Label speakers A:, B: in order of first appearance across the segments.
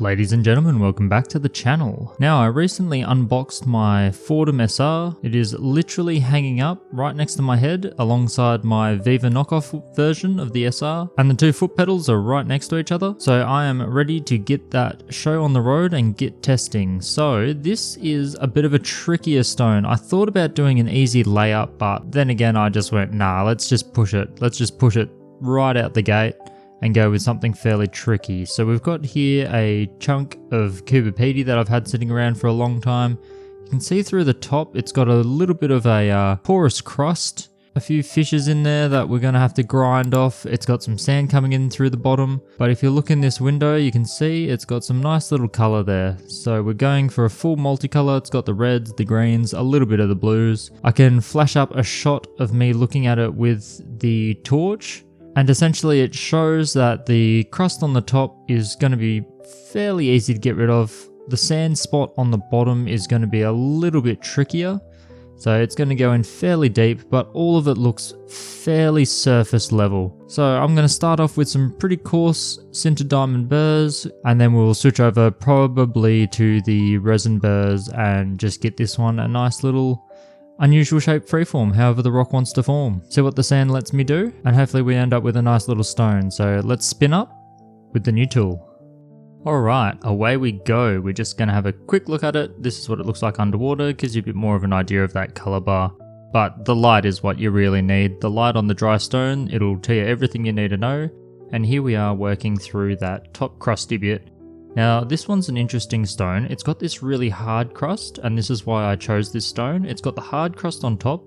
A: Ladies and gentlemen, welcome back to the channel. Now, I recently unboxed my Foredom SR. It is literally hanging up right next to my head alongside my Viva knockoff version of the SR, and the two foot pedals are right next to each other. So I am ready to get that show on the road and get testing. So this is a bit of a trickier stone. I thought about doing an easy layup, but then again I just went, nah, let's just push it. Let's just push it right out the gate and go with something fairly tricky. So we've got here a chunk of Coober Pedy that I've had sitting around for a long time. You can see through the top it's got a little bit of a porous crust, a few fissures in there that we're going to have to grind off. It's got some sand coming in through the bottom, but if you look in this window you can see it's got some nice little colour there. So we're going for a full multicolour. It's got the reds, the greens, a little bit of the blues. I can flash up a shot of me looking at it with the torch, and essentially it shows that the crust on the top is going to be fairly easy to get rid of. The sand spot on the bottom is going to be a little bit trickier. So it's going to go in fairly deep, but all of it looks fairly surface level. So I'm going to start off with some pretty coarse sintered diamond burrs, and then we'll switch over probably to the resin burrs and just get this one a nice little unusual shape freeform, however the rock wants to form. See what the sand lets me do, and hopefully we end up with a nice little stone. So let's spin up with the new tool. Alright, away we go. We're just going to have a quick look at it. This is what it looks like underwater, gives you a bit more of an idea of that colour bar. But the light is what you really need. The light on the dry stone, it'll tell you everything you need to know. And here we are working through that top crusty bit. Now this one's an interesting stone. It's got this really hard crust, and this is why I chose this stone. It's got the hard crust on top,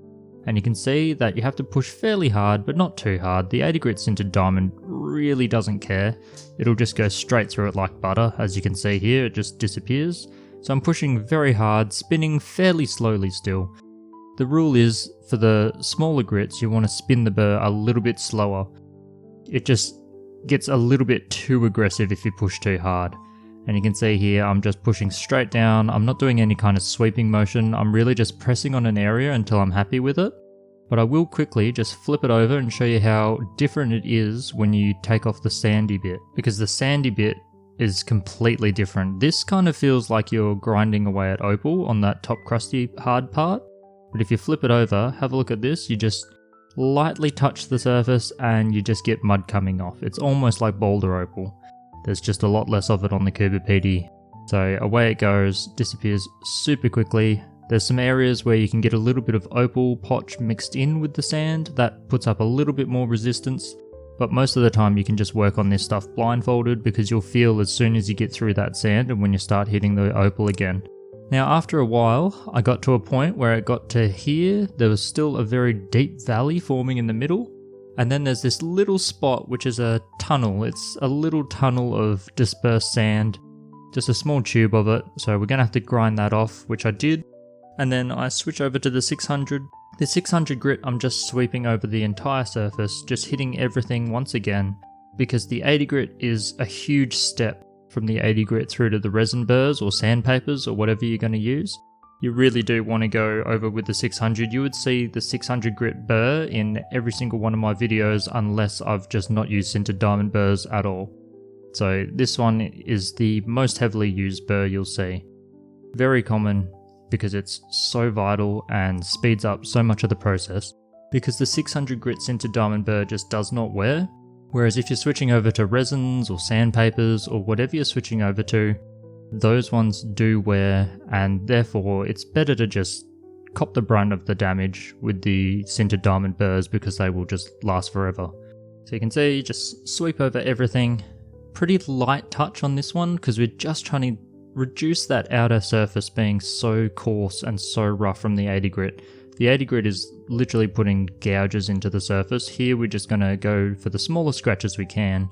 A: and you can see that you have to push fairly hard, but not too hard. The 80 grit sintered diamond really doesn't care. It'll just go straight through it like butter. As you can see here, it just disappears. So I'm pushing very hard, spinning fairly slowly still. The rule is, for the smaller grits, you want to spin the burr a little bit slower. It just gets a little bit too aggressive if you push too hard. And you can see here, I'm just pushing straight down. I'm not doing any kind of sweeping motion. I'm really just pressing on an area until I'm happy with it. But I will quickly just flip it over and show you how different it is when you take off the sandy bit. Because the sandy bit is completely different. This kind of feels like you're grinding away at opal on that top crusty hard part. But if you flip it over, have a look at this. You just lightly touch the surface and you just get mud coming off. It's almost like boulder opal. There's just a lot less of it on the Coober Pedy. So away it goes, disappears super quickly. There's some areas where you can get a little bit of opal potch mixed in with the sand. That puts up a little bit more resistance. But most of the time you can just work on this stuff blindfolded, because you'll feel as soon as you get through that sand and when you start hitting the opal again. Now after a while, I got to a point where it got to here. There was still a very deep valley forming in the middle. And then there's this little spot which is a tunnel. It's a little tunnel of dispersed sand, just a small tube of it. So we're going to have to grind that off, which I did. And then I switch over to the 600. The 600 grit, I'm just sweeping over the entire surface, just hitting everything once again, because the 80 grit is a huge step from the 80 grit through to the resin burrs or sandpapers or whatever you're going to use. You really do want to go over with the 600. You would see the 600 grit burr in every single one of my videos, unless I've just not used sintered diamond burrs at all. So this one is the most heavily used burr you'll see. Very common, because it's so vital and speeds up so much of the process, because the 600 grit sintered diamond burr just does not wear. Whereas if you're switching over to resins or sandpapers or whatever you're switching over to, those ones do wear, and therefore it's better to just cop the brunt of the damage with the sintered diamond burrs, because they will just last forever. So you can see, just sweep over everything. Pretty light touch on this one, because we're just trying to reduce that outer surface being so coarse and so rough from the 80 grit. The 80 grit is literally putting gouges into the surface. Here we're just going to go for the smallest scratches we can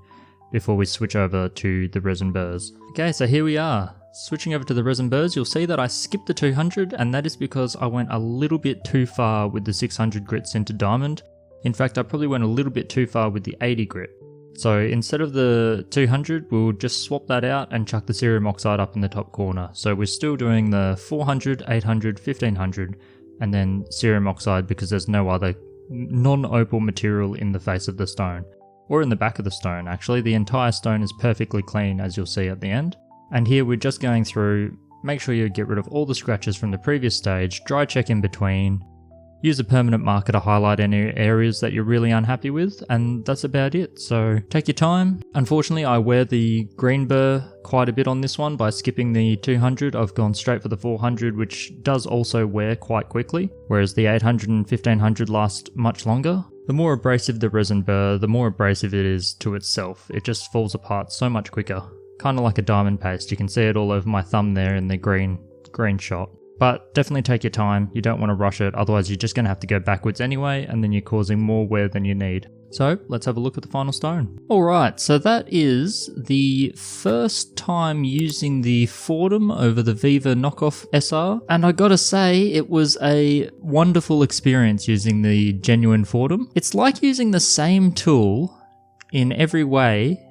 A: before we switch over to the resin burrs. Okay, so here we are. Switching over to the resin burrs, you'll see that I skipped the 200, and that is because I went a little bit too far with the 600 grit sintered diamond. In fact, I probably went a little bit too far with the 80 grit. So instead of the 200, we'll just swap that out and chuck the cerium oxide up in the top corner. So we're still doing the 400, 800, 1500, and then cerium oxide, because there's no other non-opal material in the face of the stone. Or in the back of the stone actually. The entire stone is perfectly clean, as you'll see at the end. And here we're just going through, make sure you get rid of all the scratches from the previous stage, dry check in between, use a permanent marker to highlight any areas that you're really unhappy with, and that's about it. So take your time. Unfortunately, I wear the green burr quite a bit on this one by skipping the 200. I've gone straight for the 400, which does also wear quite quickly, whereas the 800 and 1500 last much longer. The more abrasive the resin burr, the more abrasive it is to itself. It just falls apart so much quicker. Kind of like a diamond paste. You can see it all over my thumb there in the green shot. But definitely take your time, you don't want to rush it, otherwise you're just going to have to go backwards anyway, and then you're causing more wear than you need. So let's have a look at the final stone. Alright, so that is the first time using the Foredom over the Viva knockoff SR, and I gotta say, it was a wonderful experience using the genuine Foredom. It's like using the same tool in every way,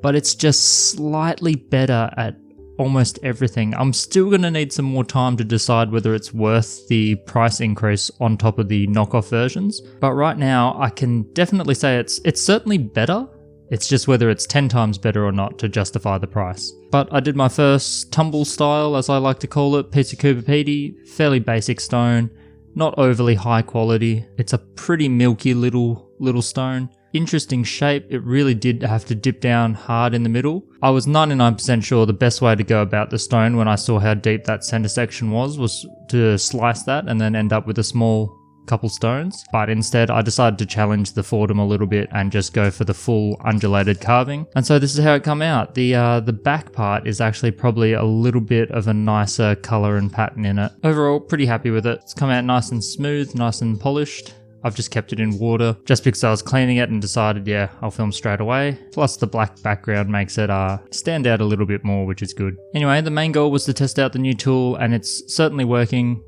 A: but it's just slightly better at almost everything. I'm still going to need some more time to decide whether it's worth the price increase on top of the knockoff versions, but right now I can definitely say it's certainly better. It's just whether it's 10 times better or not to justify the price. But I did my first tumble style, as I like to call it, piece of Coober Pedy, fairly basic stone, not overly high quality. It's a pretty milky little stone. Interesting shape, it really did have to dip down hard in the middle. I was 99% sure the best way to go about the stone when I saw how deep that center section was to slice that and then end up with a small couple stones. But instead I decided to challenge the Foredom a little bit and just go for the full undulated carving. And so this is how it come out. The back part is actually probably a little bit of a nicer color and pattern in it. Overall, pretty happy with it. It's come out nice and smooth, nice and polished. I've just kept it in water just because I was cleaning it and decided, yeah, I'll film straight away. Plus the black background makes it stand out a little bit more, which is good. Anyway, the main goal was to test out the new tool, and it's certainly working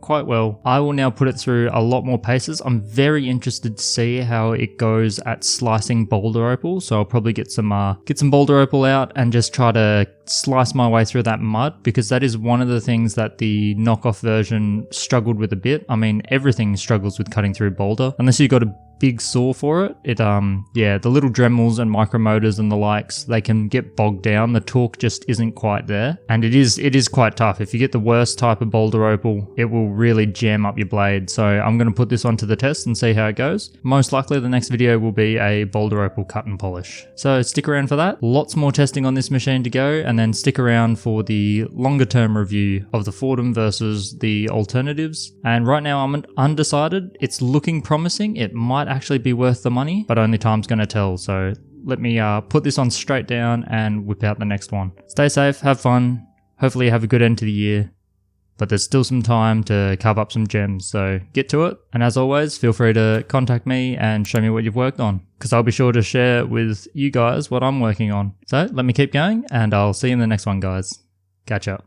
A: quite well. I will now put it through a lot more paces. I'm very interested to see how it goes at slicing boulder opal, so I'll probably get some boulder opal out and just try to slice my way through that mud, because that is one of the things that the knockoff version struggled with a bit. I mean, everything struggles with cutting through boulder unless you've got a big saw for it. The little Dremels and micromotors and the likes, they can get bogged down. The torque just isn't quite there, and it is quite tough. If you get the worst type of boulder opal, it will really jam up your blade. So I'm going to put this onto the test and see how it goes. Most likely the next video will be a boulder opal cut and polish. So stick around for that. Lots more testing on this machine to go, and then stick around for the longer term review of the Foredom versus the alternatives. And right now I'm undecided. It's looking promising. It might actually be worth the money, but only time's going to tell. So let me put this on straight down and whip out the next one. Stay safe, have fun, hopefully you have a good end to the year, but there's still some time to carve up some gems, so get to it. And as always, feel free to contact me and show me what you've worked on, because I'll be sure to share with you guys what I'm working on. So let me keep going, and I'll see you in the next one, guys. Catch up.